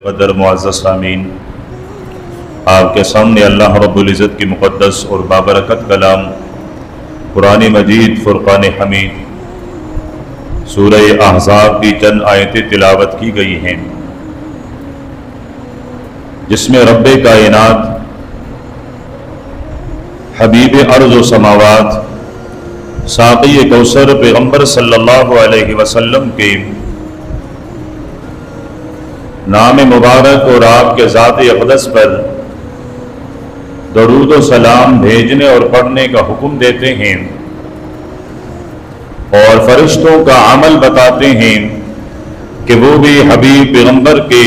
قدر معزز سامعین، آپ کے سامنے اللہ رب العزت کی مقدس اور بابرکت کلام قرآن مجید فرقان حمید سورہ احزاب کی چند آیتیں تلاوت کی گئی ہیں، جس میں رب کائنات حبیب ارض و سماوات ساقی کوثر پیغمبر صلی اللہ علیہ وسلم کے نام مبارک اور آپ کے ذات اقدس پر درود و سلام بھیجنے اور پڑھنے کا حکم دیتے ہیں، اور فرشتوں کا عمل بتاتے ہیں کہ وہ بھی حبیب پیغمبر کے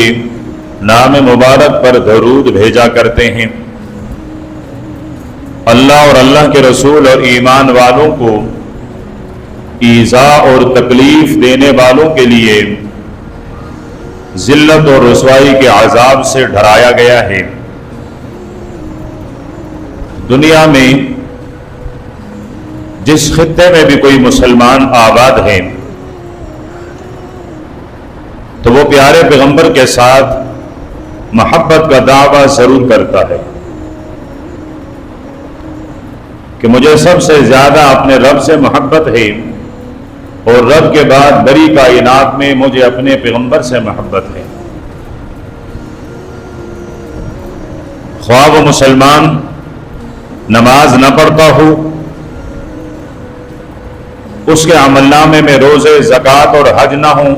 نام مبارک پر درود بھیجا کرتے ہیں۔ اللہ اور اللہ کے رسول اور ایمان والوں کو ایذاء اور تکلیف دینے والوں کے لیے ذلت اور رسوائی کے عذاب سے ڈرایا گیا ہے۔ دنیا میں جس خطے میں بھی کوئی مسلمان آباد ہے تو وہ پیارے پیغمبر کے ساتھ محبت کا دعویٰ ضرور کرتا ہے کہ مجھے سب سے زیادہ اپنے رب سے محبت ہے، اور رب کے بعد بڑی کائنات میں مجھے اپنے پیغمبر سے محبت ہے۔ خواہ وہ مسلمان نماز نہ پڑھتا ہو، اس کے عمل نامے میں روزے، زکوٰۃ اور حج نہ ہوں،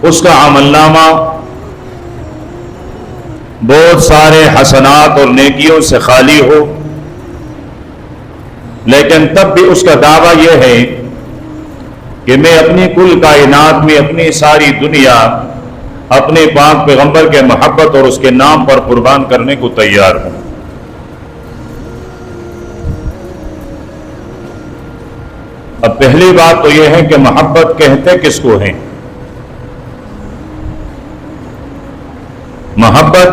اس کا عمل نامہ بہت سارے حسنات اور نیکیوں سے خالی ہو، لیکن تب بھی اس کا دعویٰ یہ ہے کہ میں اپنی کل کائنات میں اپنی ساری دنیا اپنے پاک پیغمبر کے محبت اور اس کے نام پر قربان کرنے کو تیار ہوں۔ اب پہلی بات تو یہ ہے کہ محبت کہتے کس کو ہیں؟ محبت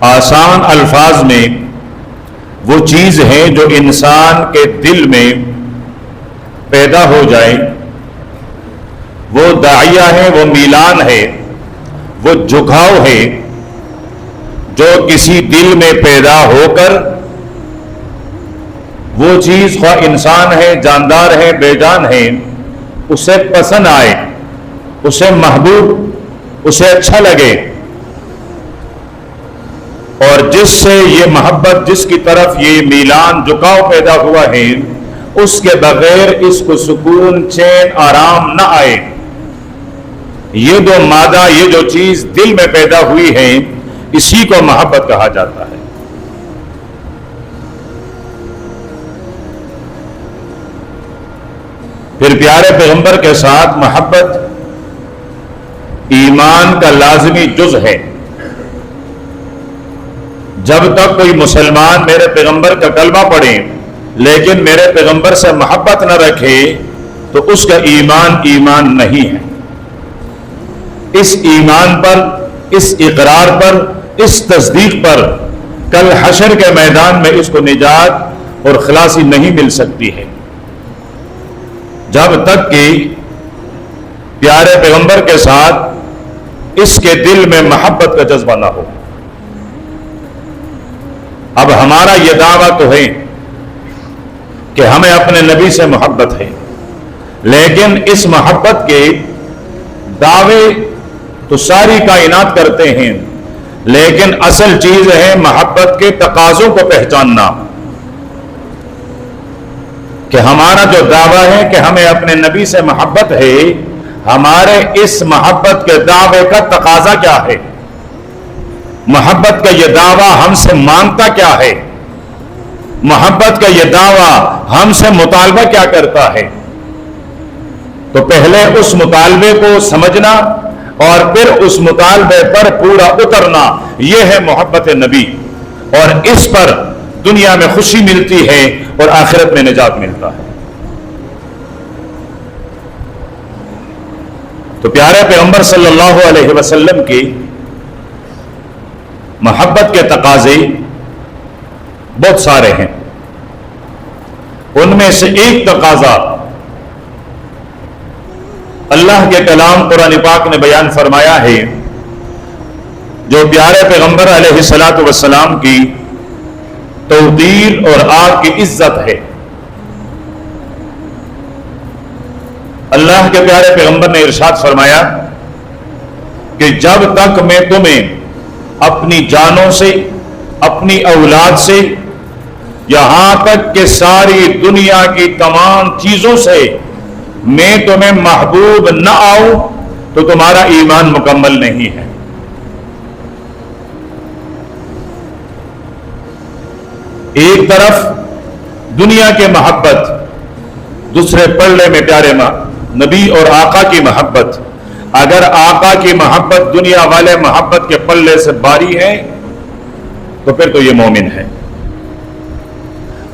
آسان الفاظ میں وہ چیز ہے جو انسان کے دل میں پیدا ہو جائے، وہ داعیہ ہے، وہ میلان ہے، وہ جھکاؤ ہے جو کسی دل میں پیدا ہو کر وہ چیز خواہ انسان ہے، جاندار ہے، بے جان ہے، اسے پسند آئے، اسے محبوب، اسے اچھا لگے، اور جس سے یہ محبت، جس کی طرف یہ میلان جھکاؤ پیدا ہوا ہے، اس کے بغیر اس کو سکون، چین، آرام نہ آئے۔ یہ جو مادہ، یہ جو چیز دل میں پیدا ہوئی ہے، اسی کو محبت کہا جاتا ہے۔ پھر پیارے پیغمبر کے ساتھ محبت ایمان کا لازمی جز ہے۔ جب تک کوئی مسلمان میرے پیغمبر کا کلمہ پڑھے لیکن میرے پیغمبر سے محبت نہ رکھے تو اس کا ایمان نہیں ہے۔ اس ایمان پر، اس اقرار پر، اس تصدیق پر کل حشر کے میدان میں اس کو نجات اور خلاصی نہیں مل سکتی ہے، جب تک کہ پیارے پیغمبر کے ساتھ اس کے دل میں محبت کا جذبہ نہ ہو۔ اب ہمارا یہ دعویٰ تو ہے کہ ہمیں اپنے نبی سے محبت ہے، لیکن اس محبت کے دعوے تو ساری کائنات کرتے ہیں، لیکن اصل چیز ہے محبت کے تقاضوں کو پہچاننا، کہ ہمارا جو دعویٰ ہے کہ ہمیں اپنے نبی سے محبت ہے، ہمارے اس محبت کے دعوے کا تقاضا کیا ہے، محبت کا یہ دعویٰ ہم سے مانگتا کیا ہے، محبت کا یہ دعویٰ ہم سے مطالبہ کیا کرتا ہے۔ تو پہلے اس مطالبے کو سمجھنا اور پھر اس مطالبے پر پورا اترنا، یہ ہے محبت نبی، اور اس پر دنیا میں خوشی ملتی ہے اور آخرت میں نجات ملتا ہے۔ تو پیارے پیغمبر صلی اللہ علیہ وسلم کی محبت کے تقاضے بہت سارے ہیں، ان میں سے ایک تقاضا اللہ کے کلام قرآن پاک نے بیان فرمایا ہے جو پیارے پیغمبر علیہ الصلوۃ والسلام کی توقیر اور آپ کی عزت ہے. اللہ کے پیارے پیغمبر نے ارشاد فرمایا کہ جب تک میں تمہیں اپنی جانوں سے، اپنی اولاد سے، یہاں تک کہ ساری دنیا کی تمام چیزوں سے میں تمہیں محبوب نہ آؤں تو تمہارا ایمان مکمل نہیں ہے. ایک طرف دنیا کے محبت، دوسرے پلڑے میں پیارے نبی اور آقا کی محبت. اگر آقا کی محبت دنیا والے محبت کے پلڑے سے باری ہے تو پھر تو یہ مومن ہے.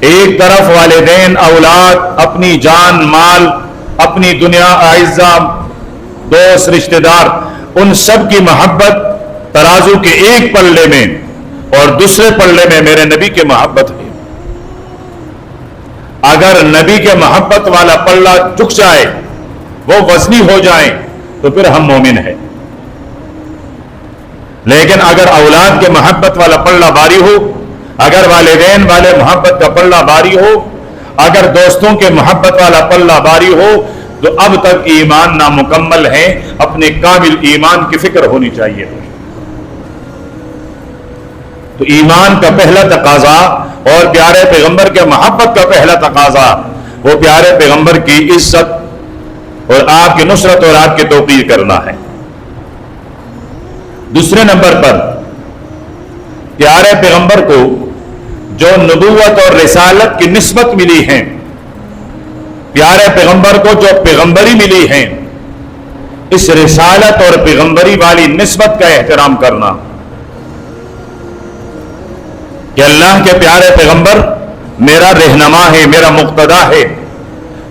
ایک طرف والدین، اولاد، اپنی جان، مال، اپنی دنیا، اعزہ، دوست، رشتہ دار، ان سب کی محبت ترازو کے ایک پلڑے میں اور دوسرے پلڑے میں میرے نبی کی محبت ہے. اگر نبی کے محبت والا پلڑا جھک جائے، وہ وزنی ہو جائیں تو پھر ہم مومن ہیں. لیکن اگر اولاد کے محبت والا پلڑا باری ہو، اگر والدین والے محبت کا پلڑا باری ہو، اگر دوستوں کے محبت والا پلڑا باری ہو تو اب تک ایمان نامکمل ہے. اپنے کامل ایمان کی فکر ہونی چاہیے. تو ایمان کا پہلا تقاضا اور پیارے پیغمبر کے محبت کا پہلا تقاضا وہ پیارے پیغمبر کی عزت اور آپ کی نصرت اور آپ کی توقیر کرنا ہے. دوسرے نمبر پر پیارے پیغمبر کو جو نبوت اور رسالت کی نسبت ملی ہے، پیارے پیغمبر کو جو پیغمبری ملی ہے، اس رسالت اور پیغمبری والی نسبت کا احترام کرنا کہ اللہ کے پیارے پیغمبر میرا رہنما ہے، میرا مقتدا ہے.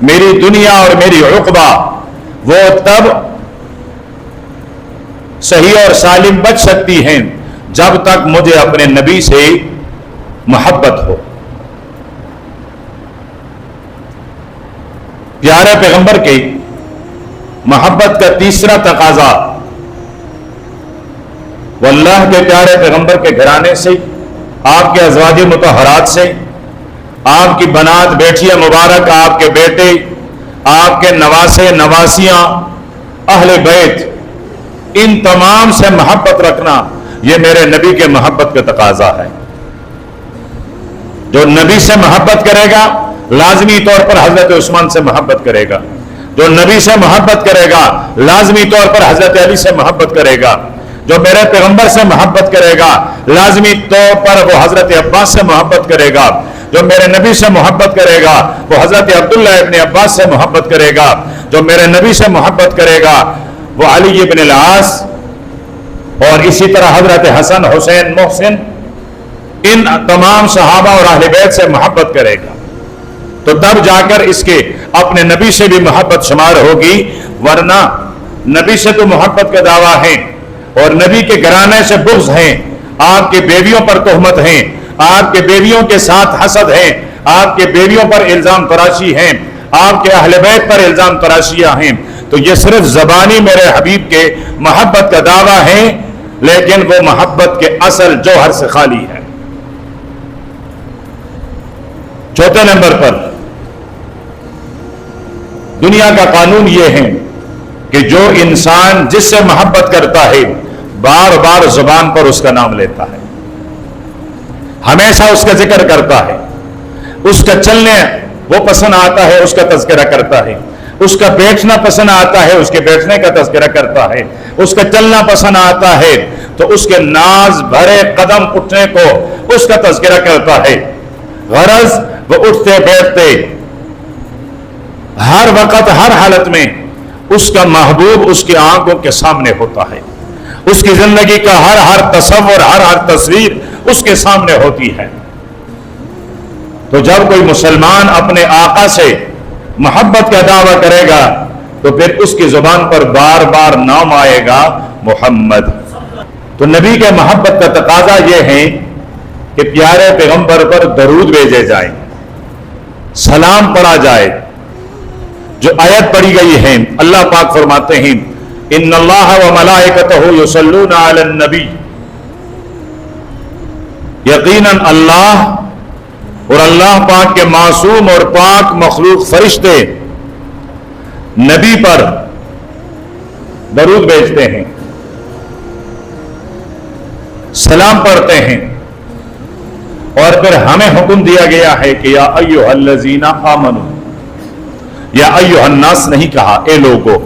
میری دنیا اور میری عقبہ وہ تب صحیح اور سالم بچ سکتی ہیں جب تک مجھے اپنے نبی سے محبت ہو. پیارے پیغمبر کی محبت کا تیسرا تقاضا وہ اللہ کے پیارے پیغمبر کے گھرانے سے، آپ کے ازواج مطہرات سے، آپ کی بنات بیٹیاں مبارک، آپ کے بیٹے، آپ کے نواسے نواسیاں، اہل بیت، ان تمام سے محبت رکھنا یہ میرے نبی کے محبت کا تقاضا ہے. جو نبی سے محبت کرے گا لازمی طور پر حضرت عثمان سے محبت کرے گا. جو نبی سے محبت کرے گا لازمی طور پر حضرت علی سے محبت کرے گا. جو میرے پیغمبر سے محبت کرے گا لازمی طور پر وہ حضرت عباس سے محبت کرے گا. جو میرے نبی سے محبت کرے گا وہ حضرت عبداللہ ابن عباس سے محبت کرے گا. جو میرے نبی سے محبت کرے گا وہ علی ابن العاص اور اسی طرح حضرت حسن، حسین، محسن، ان تمام صحابہ اور اہل بیت سے محبت کرے گا. تو تب جا کر اس کے اپنے نبی سے بھی محبت شمار ہوگی. ورنہ نبی سے تو محبت کا دعویٰ ہے اور نبی کے گھرانے سے بغض ہیں، آپ کی بیویوں پر تہمت ہیں، آپ کے بیویوں کے ساتھ حسد ہیں، آپ کے بیویوں پر الزام تراشی ہیں، آپ کے اہل بیت پر الزام تراشیاں ہیں. تو یہ صرف زبانی میرے حبیب کے محبت کا دعویٰ ہے، لیکن وہ محبت کے اصل جوہر سے خالی ہے. چوتھے نمبر پر دنیا کا قانون یہ ہے کہ جو انسان جس سے محبت کرتا ہے بار بار زبان پر اس کا نام لیتا ہے، ہمیشہ اس کا ذکر کرتا ہے، اس کا چلنے وہ پسند آتا ہے اس کا تذکرہ کرتا ہے، اس کا بیٹھنا پسند آتا ہے اس کے بیٹھنے کا تذکرہ کرتا ہے، اس کا چلنا پسند آتا ہے تو اس کے ناز بھرے قدم اٹھنے کو اس کا تذکرہ کرتا ہے. غرض وہ اٹھتے بیٹھتے ہر وقت ہر حالت میں اس کا محبوب اس کی آنکھوں کے سامنے ہوتا ہے. اس کی زندگی کا ہر تصور، ہر تصویر اس کے سامنے ہوتی ہے. تو جب کوئی مسلمان اپنے آقا سے محبت کا دعویٰ کرے گا تو پھر اس کی زبان پر بار بار نام آئے گا محمد. تو نبی کے محبت کا تقاضا یہ ہے کہ پیارے پیغمبر پر درود بھیجے جائیں، سلام پڑھا جائے، جو آیت پڑھی گئی ہے اللہ پاک فرماتے ہیں ان اللہ و ملائکتہ یصلون علی النبی، یقیناً اللہ اور اللہ پاک کے معصوم اور پاک مخلوق فرشتے نبی پر درود بھیجتے ہیں، سلام پڑھتے ہیں، اور پھر ہمیں حکم دیا گیا ہے کہ یا ایھا الذین آمنوا، یا ایھا الناس نہیں کہا اے لوگو،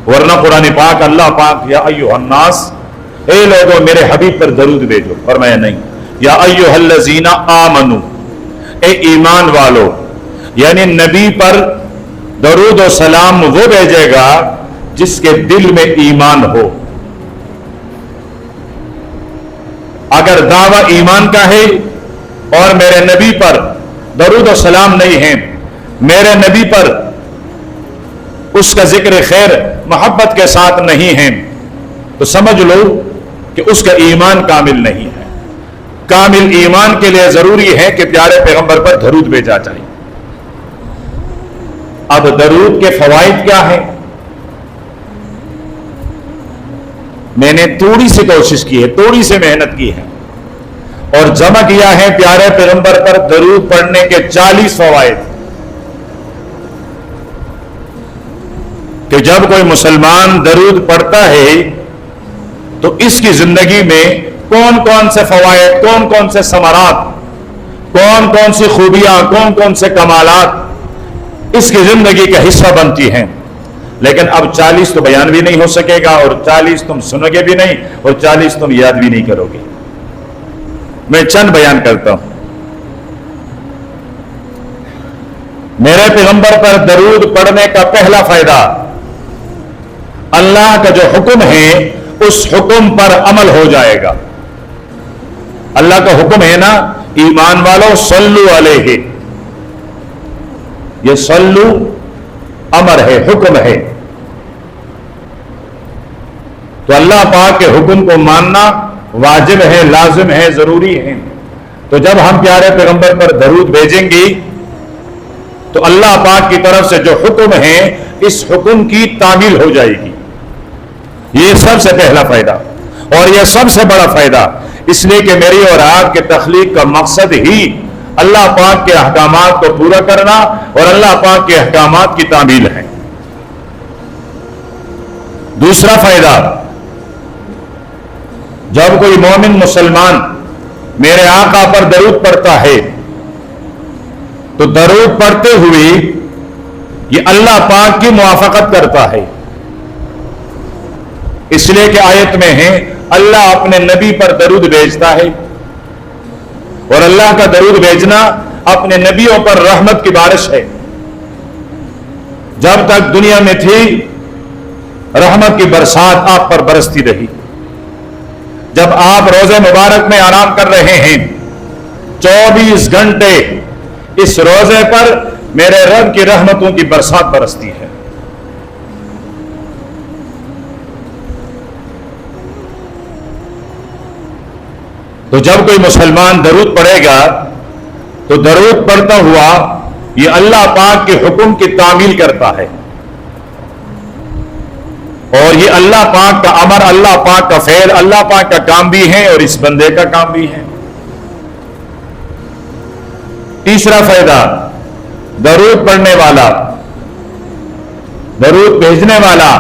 ورنہ قرآن پاک اللہ پاک یا ایھا الناس اے لوگو میرے حبیب پر درود بھیجو، فرمایا نہیں، یا ایھا الذین آمنوا اے ایمان والو، یعنی نبی پر درود و سلام وہ بھیجے گا جس کے دل میں ایمان ہو۔ اگر دعویٰ ایمان کا ہے اور میرے نبی پر درود و سلام نہیں ہے، میرے نبی پر اس کا ذکر خیر محبت کے ساتھ نہیں ہے، تو سمجھ لو کہ اس کا ایمان کامل نہیں ہے۔ کامل ایمان کے لیے ضروری ہے کہ پیارے پیغمبر پر درود بھیجا جائے۔ اب درود کے فوائد کیا ہیں؟ میں نے تھوڑی سی کوشش کی ہے، تھوڑی سی محنت کی ہے اور جمع کیا ہے پیارے پیغمبر پر درود پڑھنے کے 40 فوائد، کہ جب کوئی مسلمان درود پڑھتا ہے تو اس کی زندگی میں کون کون سے فوائد، کون کون سے ثمرات، کون کون سی خوبیاں، کون کون سے کمالات اس کی زندگی کا حصہ بنتی ہیں۔ لیکن اب 40 تو بیان بھی نہیں ہو سکے گا، اور 40 تم سنو گے بھی نہیں، اور 40 تم یاد بھی نہیں کرو گے۔ میں چند بیان کرتا ہوں۔ میرے پیغمبر پر درود پڑھنے کا پہلا فائدہ، اللہ کا جو حکم ہے اس حکم پر عمل ہو جائے گا۔ اللہ کا حکم ہے نا، ایمان والو صلو علیہ، یہ صلو امر ہے، حکم ہے، تو اللہ پاک کے حکم کو ماننا واجب ہے، لازم ہے، ضروری ہے۔ تو جب ہم پیارے پیغمبر پر درود بھیجیں گے تو اللہ پاک کی طرف سے جو حکم ہے اس حکم کی تعمیل ہو جائے گی۔ یہ سب سے پہلا فائدہ، اور یہ سب سے بڑا فائدہ، اس لیے کہ میری اور آپ کے تخلیق کا مقصد ہی اللہ پاک کے احکامات کو پورا کرنا اور اللہ پاک کے احکامات کی تعمیل ہے۔ دوسرا فائدہ، جب کوئی مومن مسلمان میرے آقا پر درود پڑھتا ہے تو درود پڑھتے ہوئے یہ اللہ پاک کی موافقت کرتا ہے، اس لیے کہ آیت میں ہے اللہ اپنے نبی پر درود بھیجتا ہے، اور اللہ کا درود بھیجنا اپنے نبیوں پر رحمت کی بارش ہے۔ جب تک دنیا میں تھی رحمت کی برسات آپ پر برستی رہی۔ جب آپ روزے مبارک میں آرام کر رہے ہیں، 24 گھنٹے اس روزے پر میرے رب کی رحمتوں کی برسات برستی ہے۔ تو جب کوئی مسلمان درود پڑھے گا تو درود پڑھتا ہوا یہ اللہ پاک کے حکم کی تعمیل کرتا ہے، اور یہ اللہ پاک کا امر، اللہ پاک کا فعل، اللہ پاک کا کام بھی ہے اور اس بندے کا کام بھی ہے۔ تیسرا فائدہ، درود پڑھنے والا، درود بھیجنے والا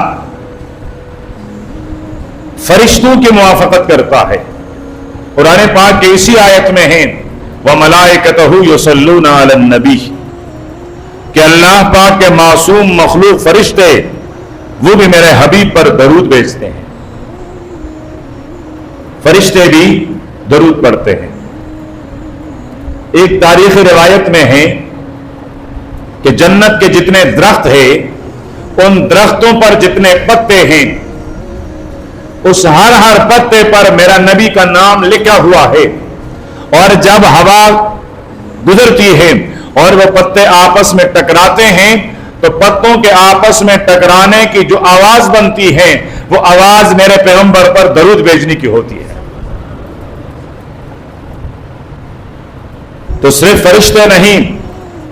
فرشتوں کی موافقت کرتا ہے۔ قرآن پاک کی اسی آیت میں ہے وَمَلَائِكَتَهُ يُصَلُّونَ عَلَى النَّبِيِّ، کہ اللہ پاک کے معصوم مخلوق فرشتے وہ بھی میرے حبیب پر درود بھیجتے ہیں۔ فرشتے بھی درود پڑھتے ہیں۔ ایک تاریخی روایت میں ہے کہ جنت کے جتنے درخت ہیں ان درختوں پر جتنے پتے ہیں اس ہر پتے پر میرا نبی کا نام لکھا ہوا ہے، اور جب ہوا گزرتی ہے اور وہ پتے آپس میں ٹکراتے ہیں تو پتوں کے آپس میں ٹکرانے کی جو آواز بنتی ہے وہ آواز میرے پیغمبر پر درود بھیجنے کی ہوتی ہے۔ تو صرف فرشتے نہیں،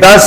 10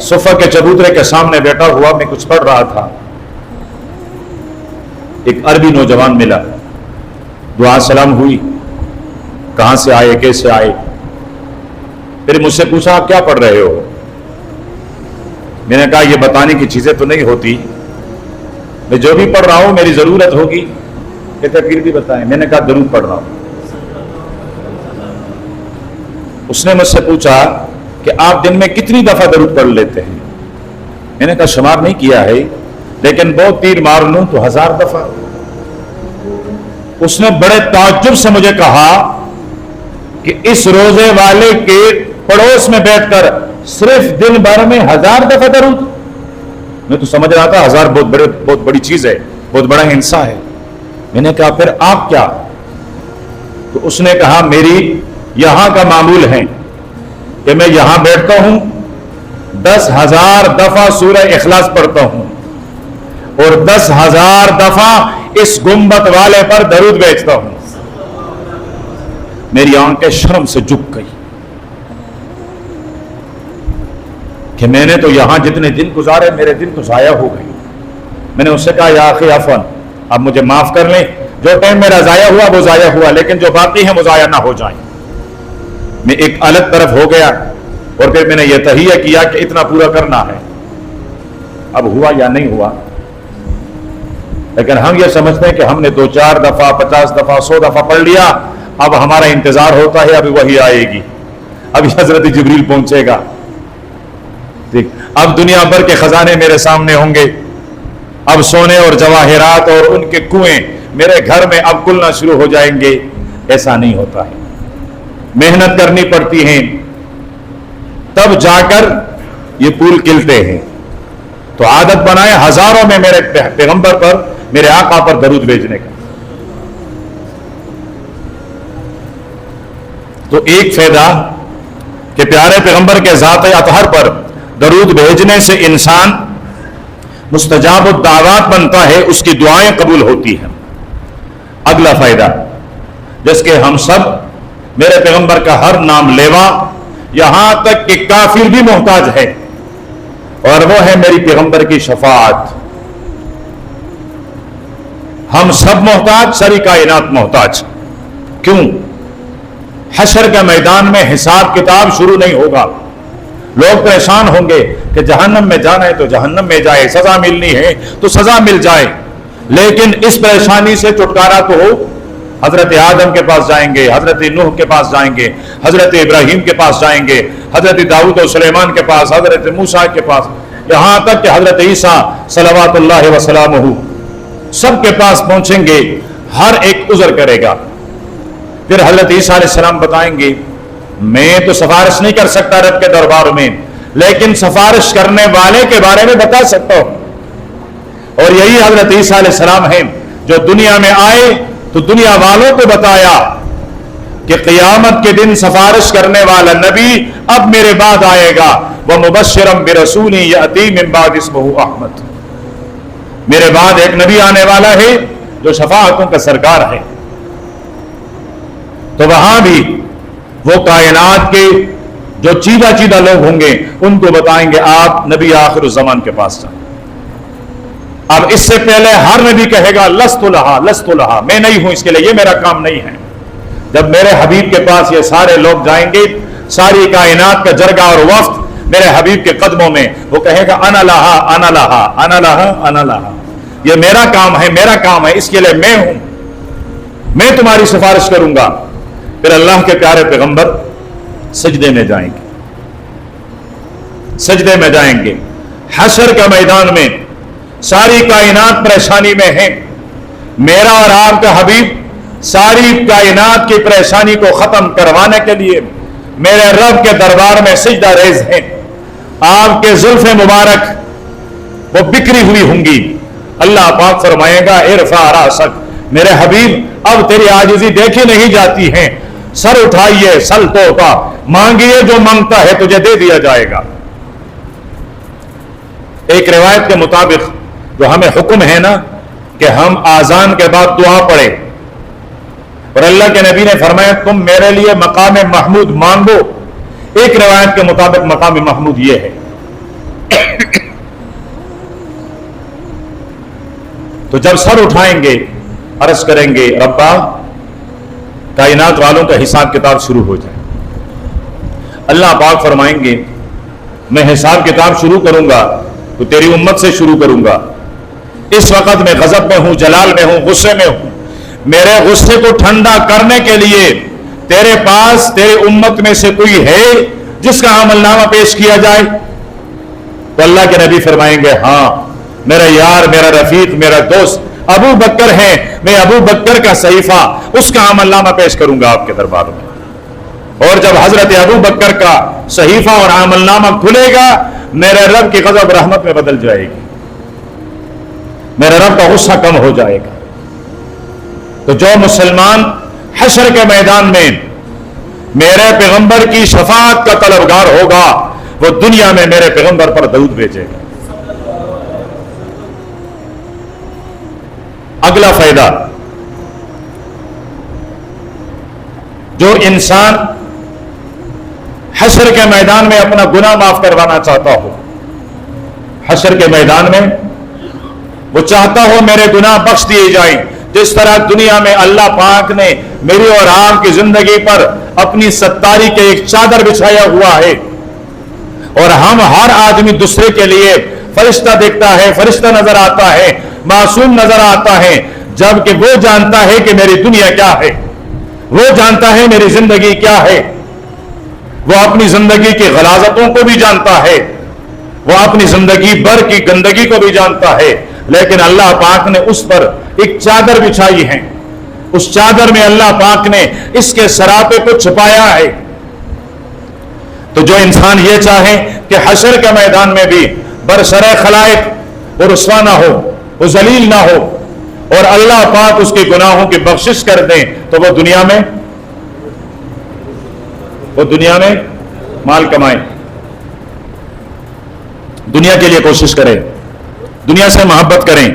صفہ کے چبوترے کے سامنے بیٹھا ہوا میں کچھ پڑھ رہا تھا، ایک عربی نوجوان ملا، دعا سلام ہوئی، کہاں سے آئے، کیسے آئے، پھر مجھ سے پوچھا آپ کیا پڑھ رہے ہو؟ میں نے کہا یہ بتانے کی چیزیں تو نہیں ہوتی، میں جو بھی پڑھ رہا ہوں میری ضرورت ہوگی، کہتے پھر بھی بتائیں۔ میں نے کہا درود پڑھ رہا ہوں۔ اس نے مجھ سے پوچھا کہ آپ دن میں کتنی دفعہ درود پڑھ لیتے ہیں؟ میں نے کہا شمار نہیں کیا ہے، لیکن بہت تیر مار لوں تو 1000 دفعہ۔ اس نے بڑے تعجب سے مجھے کہا کہ اس روزے والے کے پڑوس میں بیٹھ کر صرف دن بھر میں 1000 دفعہ درود؟ میں تو سمجھ رہا تھا 1000 بہت بڑی چیز ہے، بہت بڑا ہنسا ہے۔ میں نے کہا پھر آپ کیا؟ تو اس نے کہا میری یہاں کا معمول ہے کہ میں یہاں بیٹھتا ہوں 10,000 دفعہ سورہ اخلاص پڑھتا ہوں اور 10,000 دفعہ اس گنبد والے پر درود بھیجتا ہوں۔ میری آنکھیں شرم سے جھک گئی کہ میں نے تو یہاں جتنے دن گزارے میرے دن تو ضائع ہو گئے۔ میں نے اس سے کہا یا اخی عفواً، آپ مجھے معاف کر لیں، جو ٹائم میرا ضائع ہوا وہ ضائع ہوا، لیکن جو باقی ہیں وہ ضائع نہ ہو جائیں۔ میں ایک الگ طرف ہو گیا اور پھر میں نے یہ تہیہ کیا کہ اتنا پورا کرنا ہے۔ اب ہوا یا نہیں ہوا، لیکن ہم یہ سمجھتے ہیں کہ ہم نے 2-4 دفعہ 50 دفعہ 100 دفعہ پڑھ لیا، اب ہمارا انتظار ہوتا ہے ابھی وحی آئے گی، ابھی حضرت جبریل پہنچے گا، اب دنیا بھر کے خزانے میرے سامنے ہوں گے، اب سونے اور جواہرات اور ان کے کنویں میرے گھر میں اب کھلنا شروع ہو جائیں گے۔ ایسا نہیں ہوتا ہے، محنت کرنی پڑتی ہے تب جا کر یہ پھول کھلتے ہیں۔ تو عادت بنائے ہزاروں میں میرے پیغمبر پر، میرے آقا پر درود بھیجنے کا۔ تو ایک فائدہ کہ پیارے پیغمبر کے ذات اطہر پر درود بھیجنے سے انسان مستجاب الدعوات بنتا ہے، اس کی دعائیں قبول ہوتی ہیں۔ اگلا فائدہ جس کے ہم سب میرے پیغمبر کا ہر نام لیوا، یہاں تک کہ کافر بھی محتاج ہے، اور وہ ہے میری پیغمبر کی شفاعت۔ ہم سب محتاج، ساری کائنات محتاج۔ کیوں؟ حشر کے میدان میں حساب کتاب شروع نہیں ہوگا، لوگ پریشان ہوں گے کہ جہنم میں جانا ہے تو جہنم میں جائے، سزا ملنی ہے تو سزا مل جائے، لیکن اس پریشانی سے چھٹکارا تو ہو۔ حضرت آدم کے پاس جائیں گے، حضرت نوح کے پاس جائیں گے، حضرت ابراہیم کے پاس جائیں گے، حضرت داؤد و سلیمان کے پاس، حضرت موسیٰ کے پاس، یہاں تک کہ حضرت عیسیٰ صلوات اللہ وسلامہ سب کے پاس پہنچیں گے، ہر ایک عذر کرے گا۔ پھر حضرت عیسیٰ علیہ السلام بتائیں گے میں تو سفارش نہیں کر سکتا رب کے دربار میں، لیکن سفارش کرنے والے کے بارے میں بتا سکتا ہوں۔ اور یہی حضرت عیسیٰ علیہ السلام ہیں جو دنیا میں آئے تو دنیا والوں کو بتایا کہ قیامت کے دن سفارش کرنے والا نبی اب میرے بعد آئے گا، وَمُبَشِّرًا بِرَسُولٍ يَأْتِي مِن بَعْدِ اسْمُهُ احمد۔ میرے بعد ایک نبی آنے والا ہے جو شفاعتوں کا سرکار ہے۔ تو وہاں بھی وہ کائنات کے جو چیدہ چیدہ لوگ ہوں گے ان کو بتائیں گے آپ نبی آخر الزمان کے پاس جائیں۔ اب اس سے پہلے ہر نبی کہے گا لست لہا لست لہا، میں نہیں ہوں اس کے لیے، یہ میرا کام نہیں ہے۔ جب میرے حبیب کے پاس یہ سارے لوگ جائیں گے، ساری کائنات کا جرگہ اور وفد میرے حبیب کے قدموں میں، وہ کہے گا انا لہا انا لہا انا لہا انا لہا، یہ میرا کام ہے، میرا کام ہے، اس کے لیے میں ہوں، میں تمہاری سفارش کروں گا۔ پھر اللہ کے پیارے پیغمبر سجدے میں جائیں گے، سجدے میں جائیں گے۔ حشر کا میدان میں ساری کائنات پریشانی میں ہے، میرا اور آپ کا حبیب ساری کائنات کی پریشانی کو ختم کروانے کے لیے میرے رب کے دربار میں سجدہ ریز ہیں۔ آپ کے زلف مبارک وہ بکھری ہوئی ہوں گی، اللہ پاک فرمائے گا ارفع راسک، میرے حبیب اب تیری عاجزی دیکھی نہیں جاتی ہے، سر اٹھائیے، سل توتا، مانگیے جو مانگتا ہے تجھے دے دیا جائے گا۔ ایک روایت کے مطابق جو ہمیں حکم ہے نا کہ ہم آذان کے بعد دعا پڑھیں، اور اللہ کے نبی نے فرمایا تم میرے لیے مقام محمود مانگو، ایک روایت کے مطابق مقام محمود یہ ہے تو جب سر اٹھائیں گے عرض کریں گے ربا کائنات والوں کا حساب کتاب شروع ہو جائے. اللہ پاک فرمائیں گے میں حساب کتاب شروع کروں گا تو تیری امت سے شروع کروں گا. اس وقت میں غضب میں ہوں, جلال میں ہوں, غصے میں ہوں. میرے غصے کو ٹھنڈا کرنے کے لیے تیرے پاس تیرے امت میں سے کوئی ہے جس کا عمل نامہ پیش کیا جائے؟ تو اللہ کے نبی فرمائیں گے ہاں, میرا یار, میرا رفیق, میرا دوست ابو بکر ہے, میں ابو بکر کا صحیفہ اس کا عمل نامہ پیش کروں گا آپ کے دربار میں. اور جب حضرت ابو بکر کا صحیفہ اور عمل نامہ کھلے گا میرے رب کی غضب رحمت میں بدل جائے گی, میرے رب کا غصہ کم ہو جائے گا. تو جو مسلمان حشر کے میدان میں میرے پیغمبر کی شفاعت کا طلبگار ہوگا وہ دنیا میں میرے پیغمبر پر درود بھیجے گا. اگلا فائدہ, جو انسان حشر کے میدان میں اپنا گناہ معاف کروانا چاہتا ہو, حشر کے میدان میں وہ چاہتا ہو میرے گناہ بخش دیے جائیں, جس طرح دنیا میں اللہ پاک نے میری اور آپ کی زندگی پر اپنی ستاری کے ایک چادر بچھایا ہوا ہے, اور ہم ہر آدمی دوسرے کے لیے فرشتہ دیکھتا ہے, فرشتہ نظر آتا ہے, معصوم نظر آتا ہے, جبکہ وہ جانتا ہے کہ میری دنیا کیا ہے, وہ جانتا ہے میری زندگی کیا ہے, وہ اپنی زندگی کی غلاظتوں کو بھی جانتا ہے, وہ اپنی زندگی بھر کی گندگی کو بھی جانتا ہے. لیکن اللہ پاک نے اس پر ایک چادر بچھائی ہے, اس چادر میں اللہ پاک نے اس کے سراپے کو چھپایا ہے. تو جو انسان یہ چاہے کہ حشر کے میدان میں بھی برسر خلائق وہ رسوا نہ ہو, وہ ذلیل نہ ہو, اور اللہ پاک اس کے گناہوں کی بخشش کر دیں, تو وہ دنیا میں مال کمائے, دنیا کے لیے کوشش کریں, دنیا سے محبت کریں.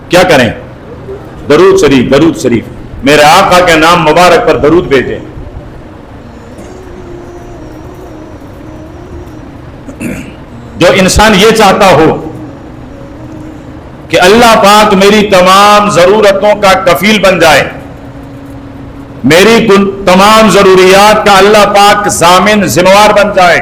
کیا کریں؟ درود شریف, درود شریف, میرے آقا کے نام مبارک پر درود بھیجیں. جو انسان یہ چاہتا ہو کہ اللہ پاک میری تمام ضرورتوں کا کفیل بن جائے, میری تمام ضروریات کا اللہ پاک ضامن ذمہ بن جائے,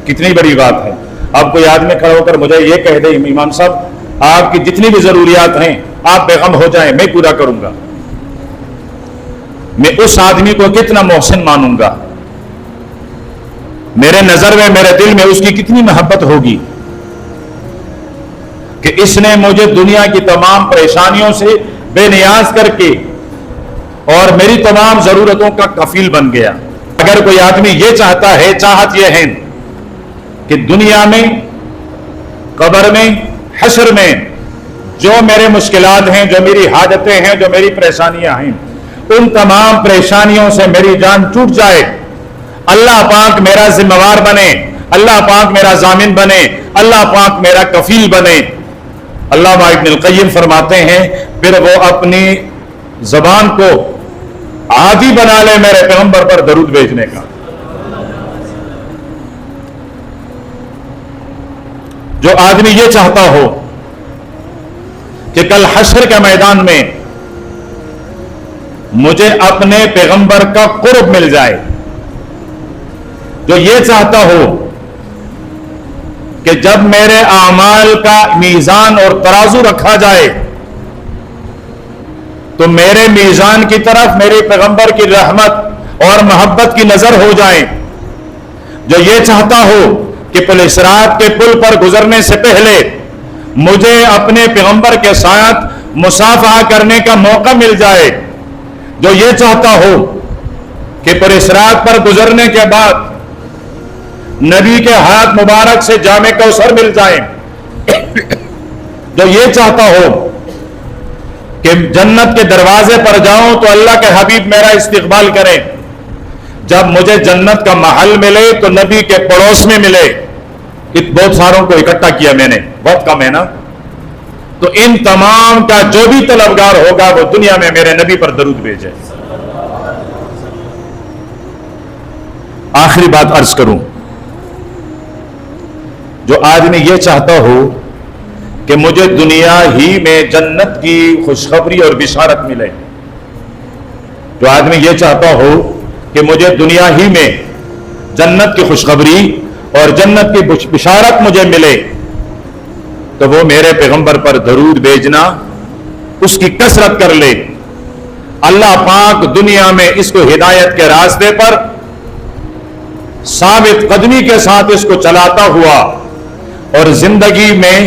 کتنی بڑی بات ہے. اب کوئی آدمی کھڑا ہو کر مجھے یہ کہہ دے امام صاحب آپ کی جتنی بھی ضروریات ہیں آپ بے غم ہو جائیں, میں پورا کروں گا, میں اس آدمی کو کتنا محسن مانوں گا, میرے نظر میں میرے دل میں اس کی کتنی محبت ہوگی کہ اس نے مجھے دنیا کی تمام پریشانیوں سے بے نیاز کر کے اور میری تمام ضرورتوں کا کفیل بن گیا. اگر کوئی آدمی یہ چاہتا ہے, چاہت یہ ہے کہ دنیا میں, قبر میں, حشر میں جو میرے مشکلات ہیں, جو میری حاجتیں ہیں, جو میری پریشانیاں ہیں, ان تمام پریشانیوں سے میری جان ٹوٹ جائے, اللہ پاک میرا ذمہ وار بنے, اللہ پاک میرا ضامن بنے, اللہ پاک میرا کفیل بنے. علامہ ابن القیم فرماتے ہیں پھر وہ اپنی زبان کو عادی بنا لے میرے پیغمبر پر درود بھیجنے کا. جو آدمی یہ چاہتا ہو کہ کل حشر کے میدان میں مجھے اپنے پیغمبر کا قرب مل جائے, جو یہ چاہتا ہو کہ جب میرے اعمال کا میزان اور ترازو رکھا جائے تو میرے میزان کی طرف میرے پیغمبر کی رحمت اور محبت کی نظر ہو جائے, جو یہ چاہتا ہو کہ پل صراط کے پل پر گزرنے سے پہلے مجھے اپنے پیغمبر کے ساتھ مصافحہ کرنے کا موقع مل جائے, جو یہ چاہتا ہو کہ پل صراط پر گزرنے کے بعد نبی کے ہاتھ مبارک سے جام کوثر مل جائے, جو یہ چاہتا ہو کہ جنت کے دروازے پر جاؤں تو اللہ کے حبیب میرا استقبال کریں, جب مجھے جنت کا محل ملے تو نبی کے پڑوس میں ملے. بہت ساروں کو اکٹھا کیا میں نے, بہت کم ہے نا. تو ان تمام کا جو بھی طلبگار ہوگا وہ دنیا میں میرے نبی پر درود بھیجے. آخری بات عرض کروں, جو آدمی یہ چاہتا ہو کہ مجھے دنیا ہی میں جنت کی خوشخبری اور بشارت ملے، جو آدمی یہ چاہتا ہو کہ مجھے دنیا ہی میں جنت کی خوشخبری اور جنت کی بشارت مجھے ملے، تو وہ میرے پیغمبر پر درود بھیجنا اس کی کثرت کر لے۔ اللہ پاک دنیا میں اس کو ہدایت کے راستے پر ثابت قدمی کے ساتھ اس کو چلاتا ہوا، اور زندگی میں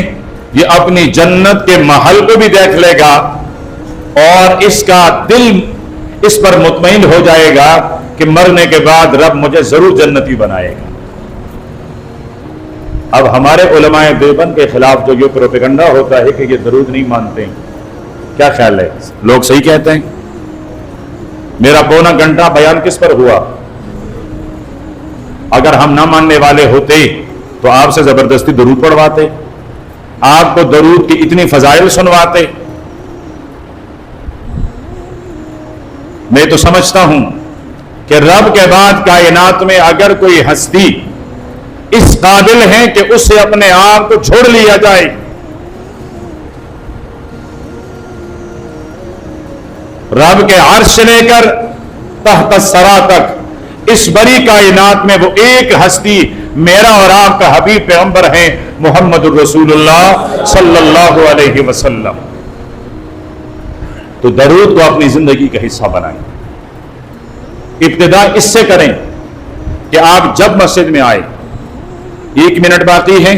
یہ اپنی جنت کے محل کو بھی دیکھ لے گا، اور اس کا دل اس پر مطمئن ہو جائے گا کہ مرنے کے بعد رب مجھے ضرور جنتی بنائے گا۔ اب ہمارے علماء دیوبند کے خلاف جو یہ پروپیگنڈا ہوتا ہے کہ یہ درود نہیں مانتے ہیں، کیا خیال ہے؟ لوگ صحیح کہتے ہیں؟ میرا پونا گھنٹہ بیان کس پر ہوا؟ اگر ہم نہ ماننے والے ہوتے تو آپ سے زبردستی درود پڑھواتے، آپ کو درود کی اتنی فضائل سنواتے۔ میں تو سمجھتا ہوں کہ رب کے بعد کائنات میں اگر کوئی ہستی اس قابل ہے کہ اس سے اپنے آپ کو چھوڑ لیا جائے، رب کے عرش سے لے کر تحت الثری تک اس بڑی کائنات میں وہ ایک ہستی میرا اور آپ کا حبیب پیغمبر ہیں محمد الرسول اللہ صلی اللہ علیہ وسلم۔ تو درود کو اپنی زندگی کا حصہ بنائیں۔ ابتدا اس سے کریں کہ آپ جب مسجد میں آئے، 1 منٹ باقی ہے،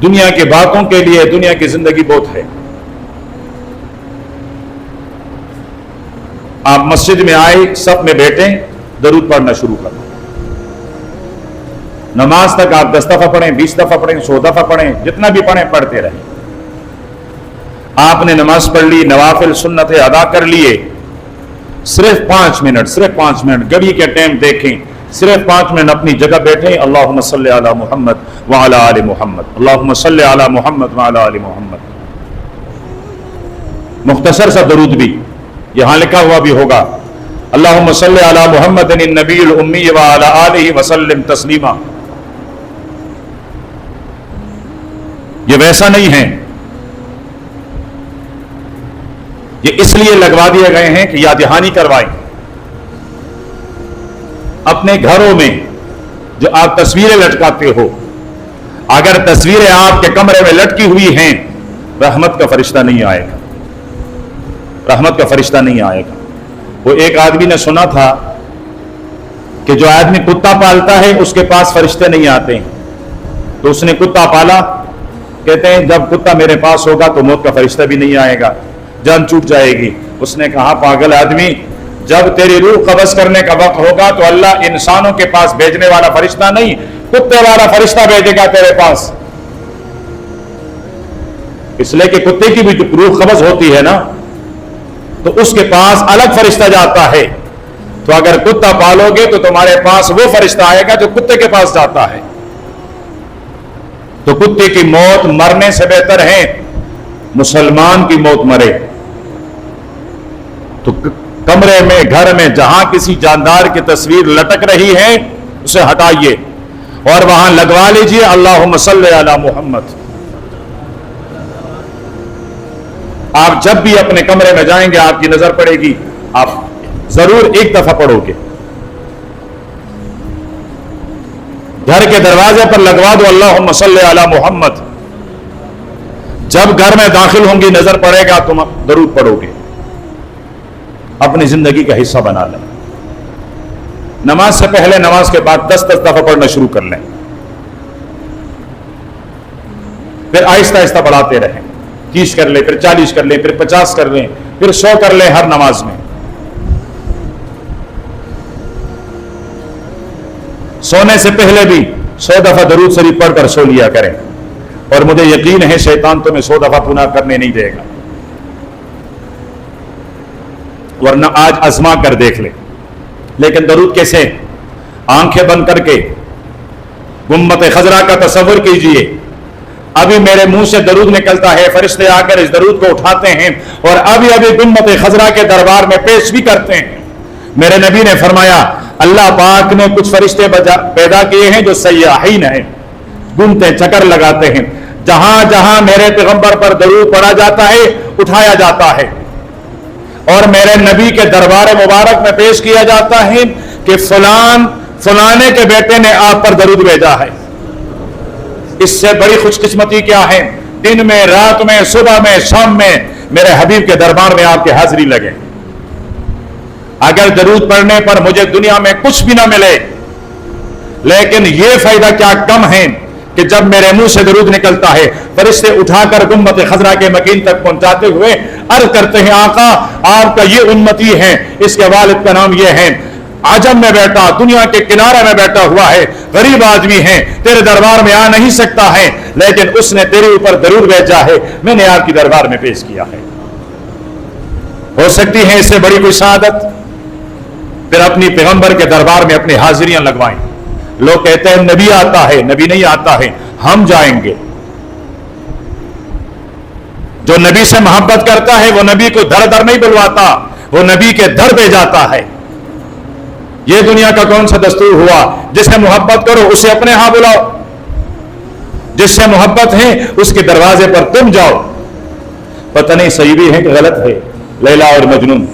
دنیا کی باتوں کے لیے دنیا کی زندگی بہت ہے، آپ مسجد میں آئے، صف میں بیٹھیں، درود پڑھنا شروع کریں۔ نماز تک آپ 10 دفعہ پڑھیں، 20 دفعہ پڑھیں، 100 دفعہ پڑھیں، جتنا بھی پڑھیں پڑھتے رہیں۔ آپ نے نماز پڑھ لی، نوافل سنتیں ادا کر لیے، صرف 5 منٹ گھڑی کے ٹائم دیکھیں، صرف 5 منٹ اپنی جگہ بیٹھیں، اللہم صلی علی محمد وعلی آل محمد، اللہم صلی علی محمد وعلی آل محمد۔ مختصر سا درود بھی یہاں لکھا ہوا بھی ہوگا، اللہم صلی علی محمد النبی الامی وعلی آلہ وسلم تسلیما۔ یہ ویسا نہیں ہے، یہ اس لیے لگوا دیے گئے ہیں کہ یاد دہانی کروائیں۔ اپنے گھروں میں جو آپ تصویریں لٹکاتے ہو، اگر تصویریں آپ کے کمرے میں لٹکی ہوئی ہیں، رحمت کا فرشتہ نہیں آئے گا، رحمت کا فرشتہ نہیں آئے گا۔ وہ ایک آدمی نے سنا تھا کہ جو آدمی کتا پالتا ہے اس کے پاس فرشتے نہیں آتے ہیں، تو اس نے کتا پالا، کہتے ہیں جب کتا میرے پاس ہوگا تو موت کا فرشتہ بھی نہیں آئے گا، جان چھوٹ جائے گی۔ اس نے کہا پاگل آدمی، جب تیری روح قبض کرنے کا وقت ہوگا تو اللہ انسانوں کے پاس بھیجنے والا فرشتہ نہیں، کتے والا فرشتہ بھیجے گا تیرے پاس، اس لیے کہ کتے کی بھی روح قبض ہوتی ہے نا، تو اس کے پاس الگ فرشتہ جاتا ہے۔ تو اگر کتا پالو گے تو تمہارے پاس وہ فرشتہ آئے گا جو کتے کے پاس جاتا ہے۔ تو کتے کی موت مرنے سے بہتر ہے مسلمان کی موت مرے۔ تو کمرے میں، گھر میں جہاں کسی جاندار کی تصویر لٹک رہی ہے اسے ہٹائیے اور وہاں لگوا لیجئے اللہم صلی علی محمد۔ آپ جب بھی اپنے کمرے میں جائیں گے آپ کی نظر پڑے گی، آپ ضرور ایک دفعہ پڑھو گے۔ گھر کے دروازے پر لگوا دو اللہم صلی علی محمد، جب گھر میں داخل ہوں گی نظر پڑے گا تم درود پڑھو گے، اپنی زندگی کا حصہ بنا لیں۔ نماز سے پہلے، نماز کے بعد 10 دفعہ پڑھنا شروع کر لیں، پھر آہستہ آہستہ بڑھاتے رہیں، 30 کر لیں، پھر 40 کر لیں، پھر 50 کر لیں، پھر 100 کر لیں ہر نماز میں۔ سونے سے پہلے بھی 100 دفعہ درود شریف پڑھ کر سو لیا کریں، اور مجھے یقین ہے شیطان تمہیں 100 دفعہ پناہ کرنے نہیں دے گا، ورنہ آج آزما کر دیکھ لیں۔ لیکن درود کیسے؟ آنکھیں بند کر کے گنبد خضرا کا تصور کیجئے، ابھی میرے منہ سے درود نکلتا ہے، فرشتے آ کر اس درود کو اٹھاتے ہیں اور ابھی گنبد خضرا کے دربار میں پیش بھی کرتے ہیں۔ میرے نبی نے فرمایا اللہ پاک نے کچھ فرشتے پیدا کیے ہیں جو سیاحین ہیں، گھومتے چکر لگاتے ہیں. جہاں جہاں میرے پیغمبر پر درود پڑھا جاتا ہے اٹھایا جاتا ہے اور میرے نبی کے دربار مبارک میں پیش کیا جاتا ہے کہ فلانے کے بیٹے نے آپ پر درود بھیجا ہے. اس سے بڑی خوش قسمتی کیا ہے؟ دن میں، رات میں، صبح میں، شام میں میرے حبیب کے دربار میں آپ کی حاضری لگے. اگر درود پڑھنے پر مجھے دنیا میں کچھ بھی نہ ملے، لیکن یہ فائدہ کیا کم ہے کہ جب میرے منہ سے درود نکلتا ہے فرشتے اٹھا کر گنبد خضرا کے مکین تک پہنچاتے ہوئے عرض کرتے ہیں آقا آپ کا یہ امتی ہے، اس کے والد کا نام یہ ہے، عجم میں بیٹھا، دنیا کے کنارے میں بیٹھا ہوا ہے، غریب آدمی ہے، تیرے دربار میں آ نہیں سکتا ہے، لیکن اس نے تیرے اوپر درود بھیجا ہے، میں نے آپ کی دربار میں پیش کیا ہے. ہو سکتی ہے اس سے بڑی کوئی سعادت؟ پھر اپنی پیغمبر کے دربار میں اپنی حاضریاں لگوائیں. لوگ کہتے ہیں نبی آتا ہے، نبی نہیں آتا ہے، ہم جائیں گے. جو نبی سے محبت کرتا ہے وہ نبی کو دھر دھر نہیں بلواتا، وہ نبی کے دھر پہ جاتا ہے. یہ دنیا کا کون سا دستور ہوا؟ جس سے محبت کرو اسے اپنے ہاں بلاؤ، جس سے محبت ہے اس کے دروازے پر تم جاؤ. پتہ نہیں صحیح بھی ہے کہ غلط ہے. لیلا اور مجنون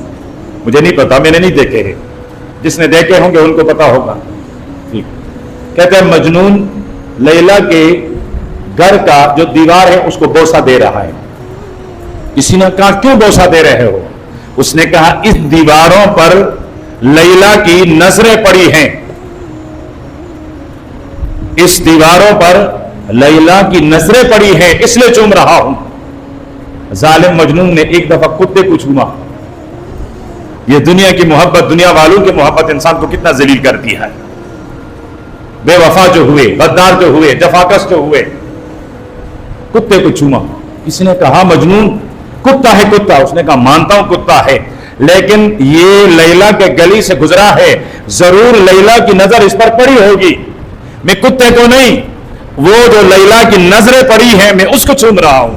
مجھے نہیں پتا، میں نے نہیں دیکھے ہیں، جس نے دیکھے ہوں گے ان کو پتا ہوگا. کہتے ہیں مجنون لیلا کے گھر کا جو دیوار ہے اس کو بوسہ دے رہا ہے. کسی نے کہا کیوں بوسہ دے رہے ہو؟ اس نے کہا اس دیواروں پر لیلا کی نظریں پڑی ہیں، اس دیواروں پر لیلا کی نظریں پڑی ہیں اس لیے چوم رہا ہوں. ظالم مجنون نے ایک دفعہ کتے کو چوما. یہ دنیا کی محبت، دنیا والوں کی محبت انسان کو کتنا ذلیل کرتی ہے. بے وفا جو ہوئے، غدار جو ہوئے، جفاکش جو ہوئے، کتے کو چوما. کسی نے کہا مجنون کتا ہے کتا، اس نے کہا مانتا ہوں کتا ہے، لیکن یہ لیلا کے گلی سے گزرا ہے، ضرور لیلا کی نظر اس پر پڑی ہوگی، میں کتے کو نہیں، وہ جو لیلا کی نظریں پڑی ہیں میں اس کو چوم رہا ہوں.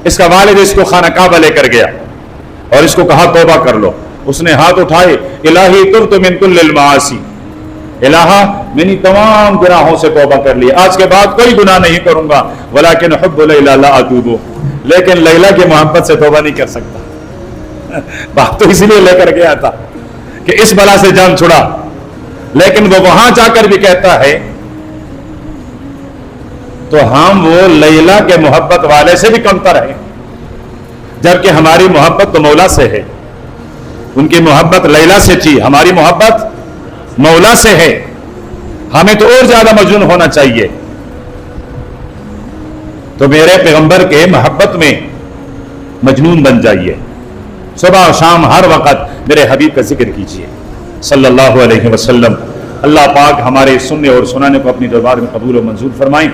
اس کا والد اس کو خانہ کعبہ لے کر گیا اور اس کو کہا توبہ کر لو. اس نے ہاتھ اٹھائے، الہی تبت من کل المعاصی، الہا میں نے تمام گناہوں سے توبہ کر لی، آج کے بعد کوئی گناہ نہیں کروں گا، ولیکن حب لیلا لا اتوب، لیکن لیلا کی محبت سے توبہ نہیں کر سکتا. بات تو اسی لیے لے کر گیا تھا کہ اس بلا سے جان چھڑا، لیکن وہ وہاں جا کر بھی کہتا ہے تو ہم وہ لیلا کے محبت والے سے بھی کمتر ہیں، جبکہ ہماری محبت تو مولا سے ہے. ان کی محبت لیلا سے تھی، ہماری محبت مولا سے ہے. ہمیں تو اور زیادہ مجنون ہونا چاہیے. تو میرے پیغمبر کے محبت میں مجنون بن جائیے. صبح و شام ہر وقت میرے حبیب کا ذکر کیجیے صلی اللہ علیہ وسلم. اللہ پاک ہمارے سننے اور سنانے کو اپنی دربار میں قبول و منظور فرمائیں.